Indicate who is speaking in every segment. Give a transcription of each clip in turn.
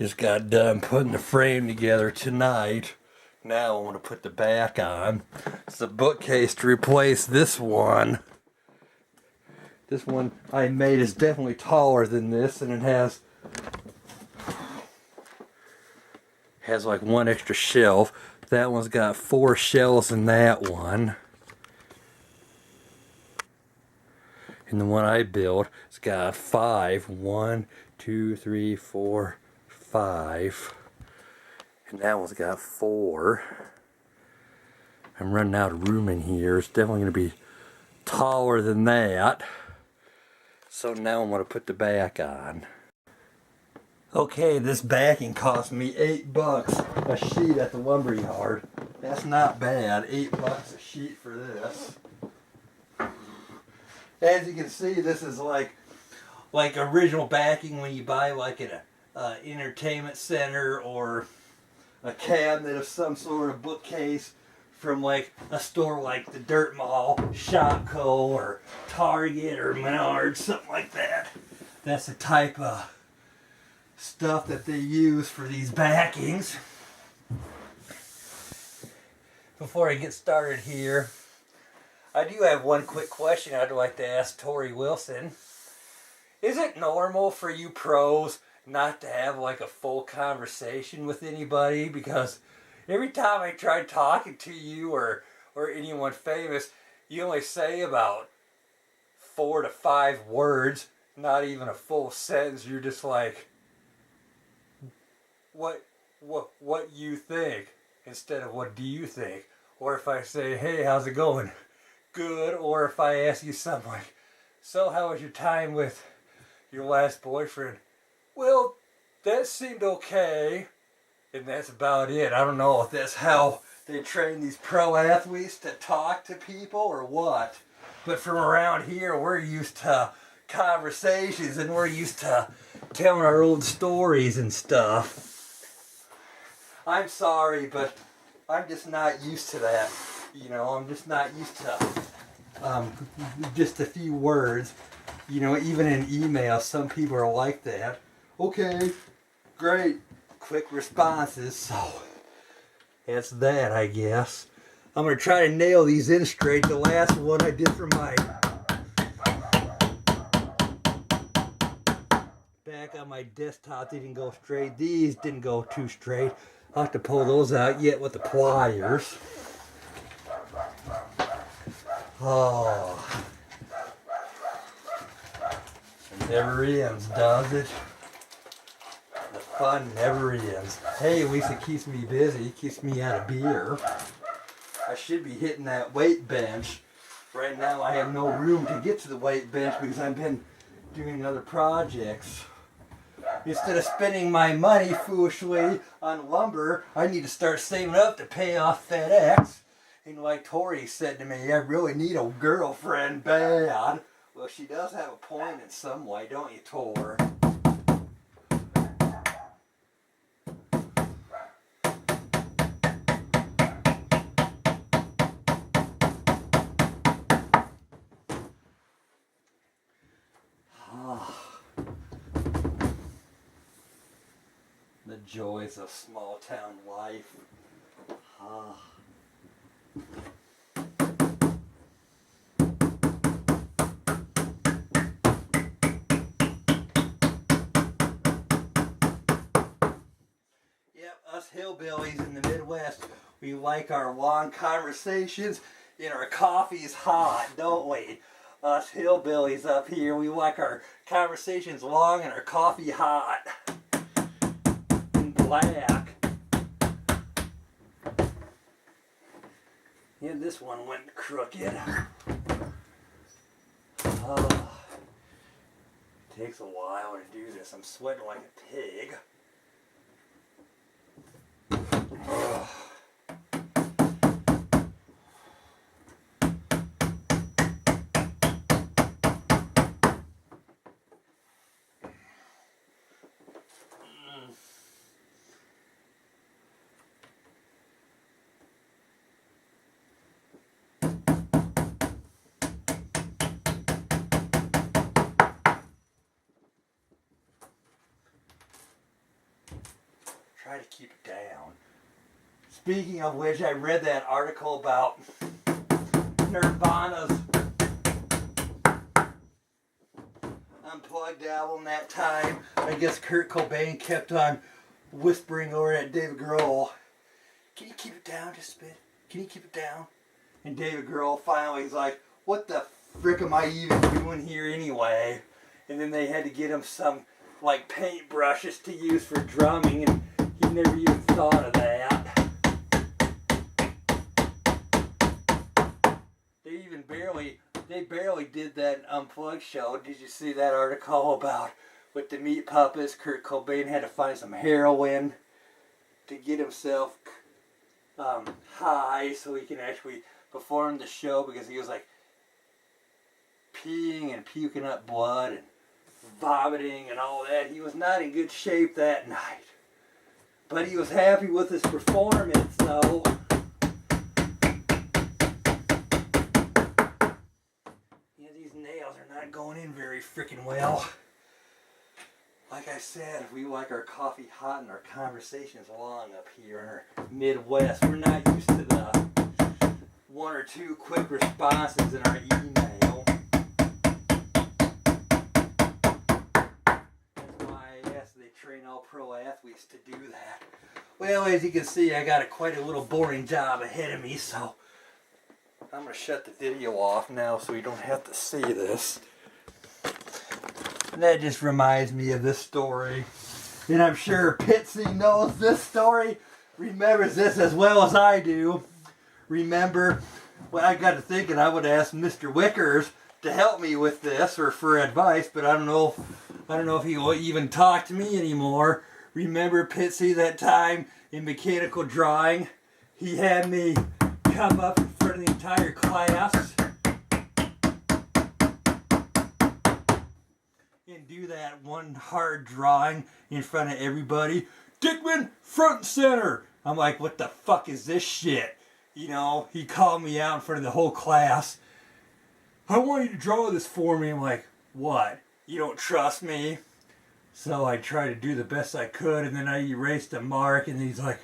Speaker 1: Just got done putting the frame together tonight. Now I want to put the back on. It's a bookcase to replace this one. This one I made is definitely taller than this, and it has like one extra shelf. That one's got 4 shelves in that one. And the one I built, it's got 5. 1, 2, 3, 4, 5. And that one's got 4. I'm running out of room in here. It's definitely going to be taller than that. So now I'm going to put the back on. Okay, this backing cost me $8 a sheet at the lumber yard. That's not bad. $8 a sheet for this. As you can see, this is like original backing when you buy like at a entertainment center or a cabinet of some sort of bookcase from like a store like the Dirt Mall, Shopko, or Target, or Menards, something like that. That's the type of stuff that they use for these backings. Before I get started here, I do have one quick question I'd like to ask Tori Wilson. Is it normal for you pros not to have like a full conversation with anybody? Because every time I try talking to you or anyone famous, you only say about 4 to 5 words, not even a full sentence. You're just like, what you think, instead of what do you think? Or if I say, hey, how's it going? Good. Or if I ask you something like, so how was your time with your last boyfriend? Well, that seemed okay. And that's about it. I don't know if that's how they train these pro athletes to talk to people or what. But from around here, we're used to conversations and we're used to telling our old stories and stuff. I'm sorry, but I'm just not used to that. You know, I'm just not used to just a few words. You know, even in email, some people are like that. Okay, great, quick responses. So that's that, I guess. I'm going to try to nail these in straight. The last one I did for my back on my desktop didn't go straight. These didn't go too straight. I'll have to pull those out yet with the pliers. Oh. It never ends, does it? The fun never ends. Hey, at least it keeps me busy. It keeps me out of beer. I should be hitting that weight bench. Right now I have no room to get to the weight bench because I've been doing other projects. Instead of spending my money foolishly on lumber, I need to start saving up to pay off FedEx. And like Tori said to me, I really need a girlfriend bad. Well, she does have a point in some way, don't you, Tor? The joys of small town life. Yep, us hillbillies in the Midwest, we like our long conversations and our coffee's hot, don't we? Us hillbillies up here, we like our conversations long and our coffee hot. And black. Yeah, this one went crooked. Takes a while to do this. I'm sweating like a pig. try to keep it down. Speaking of which, I read that article about Nirvana's Unplugged album that time. I guess Kurt Cobain kept on whispering over at David Grohl, "Can you keep it down just a bit? Can you keep it down?" And David Grohl finally is like, "What the frick am I even doing here anyway?" And then they had to get him some like paint brushes to use for drumming, and he never even thought of that. They barely did that Unplugged show. Did you see that article about with the Meat Puppets? Kurt Cobain had to find some heroin to get himself high so he can actually perform the show, because he was like peeing and puking up blood and vomiting and all that. He was not in good shape that night, but he was happy with his performance though. Yeah, these nails are not going in very freaking well. Like I said, we like our coffee hot and our conversations long up here in our Midwest. We're not used to the one or two quick responses in our email. That's why I asked they train all pro athletes to do that. Well, as you can see, I got quite a little boring job ahead of me, so I'm going to shut the video off now so you don't have to see this. And that just reminds me of this story. And I'm sure Pitsy knows this story, remembers this as well as I do. Remember, well, I got to thinking I would ask Mr. Wickers to help me with this or for advice, but I don't know if he will even talk to me anymore. Remember Pitsy that time in mechanical drawing? He had me come up in front of the entire class and do that one hard drawing in front of everybody. "Dickman, front and center." I'm like, what the fuck is this shit? You know, he called me out in front of the whole class. "I want you to draw this for me." I'm like, what? You don't trust me? So I tried to do the best I could, and then I erased a mark, and he's like,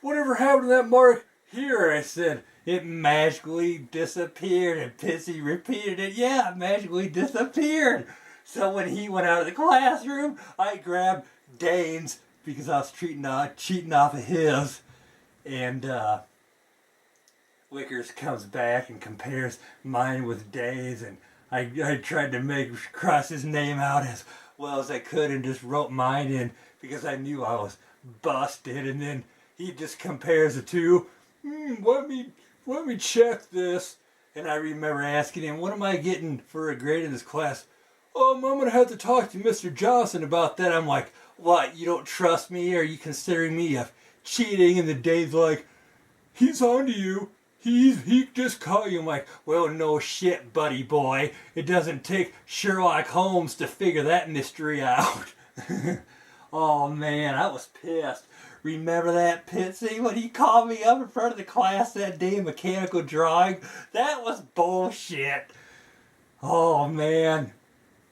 Speaker 1: "Whatever happened to that mark here?" I said, "It magically disappeared." And Pitsy repeated it. "Yeah, it magically disappeared." So when he went out of the classroom, I grabbed Dane's because I was cheating off of his. And Wickers comes back and compares mine with Dane's. And I tried to cross his name out as well as I could and just wrote mine in because I knew I was busted. And then he just compares the two. Let me check this. And I remember asking him, "What am I getting for a grade in this class?" "I'm going to have to talk to Mr. Johnson about that." I'm like, what? You don't trust me? Are you considering me of cheating? And the Dave's like, "He's on to you. He just caught you." I'm like, well, no shit, buddy boy. It doesn't take Sherlock Holmes to figure that mystery out. Oh man, I was pissed. Remember that, Pitsy, when he called me up in front of the class that day in mechanical drawing? That was bullshit. Oh man.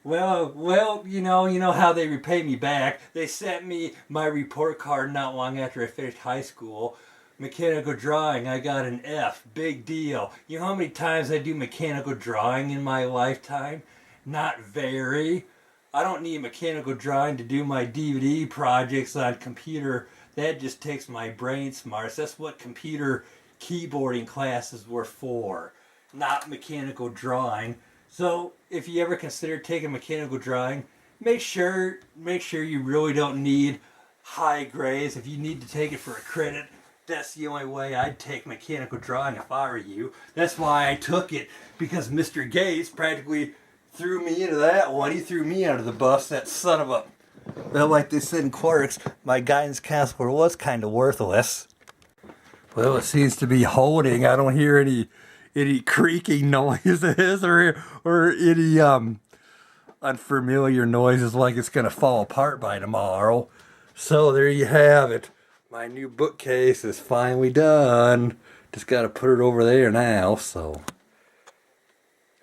Speaker 1: Well, you know how they repay me back. They sent me my report card not long after I finished high school. Mechanical drawing, I got an F. Big deal. You know how many times I do mechanical drawing in my lifetime? Not very. I don't need mechanical drawing to do my DVD projects on computer. That just takes my brain smarts. That's what computer keyboarding classes were for, not mechanical drawing. So if you ever consider taking mechanical drawing, make sure you really don't need high grades. If you need to take it for a credit, that's the only way I'd take mechanical drawing if I were you. That's why I took it, because Mr. Gates practically threw me into that one. He threw me under the bus, that son of a... Well, like they said in Quarks, my guidance counselor was kind of worthless. Well, it seems to be holding. I don't hear any creaking noises or any unfamiliar noises like it's going to fall apart by tomorrow. So there you have it. My new bookcase is finally done. Just got to put it over there now. So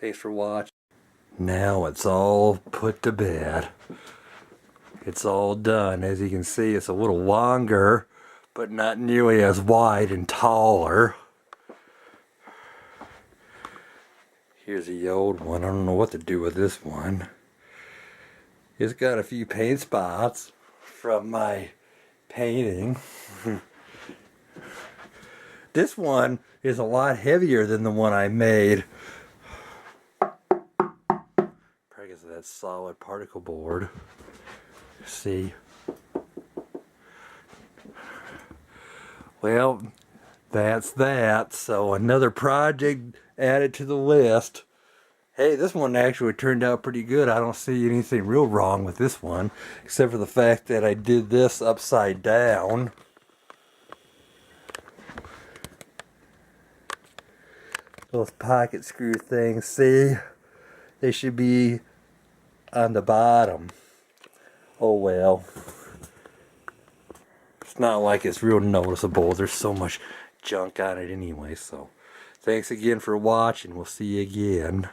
Speaker 1: thanks for watching. Now it's all put to bed. it's all done. As you can see, it's a little longer, but not nearly as wide and taller. Here's the old one. I don't know what to do with this one. It's got a few paint spots from my painting. This one is a lot heavier than the one I made. Probably because of that solid particle board. See? Well, that's that. So another project added to the list. Hey, this one actually turned out pretty good. I don't see anything real wrong with this one, except for the fact that I did this upside down. Those pocket screw things, see? They should be on the bottom. Oh well. It's not like it's real noticeable. There's so much junk on it anyway, so thanks again for watching. We'll see you again.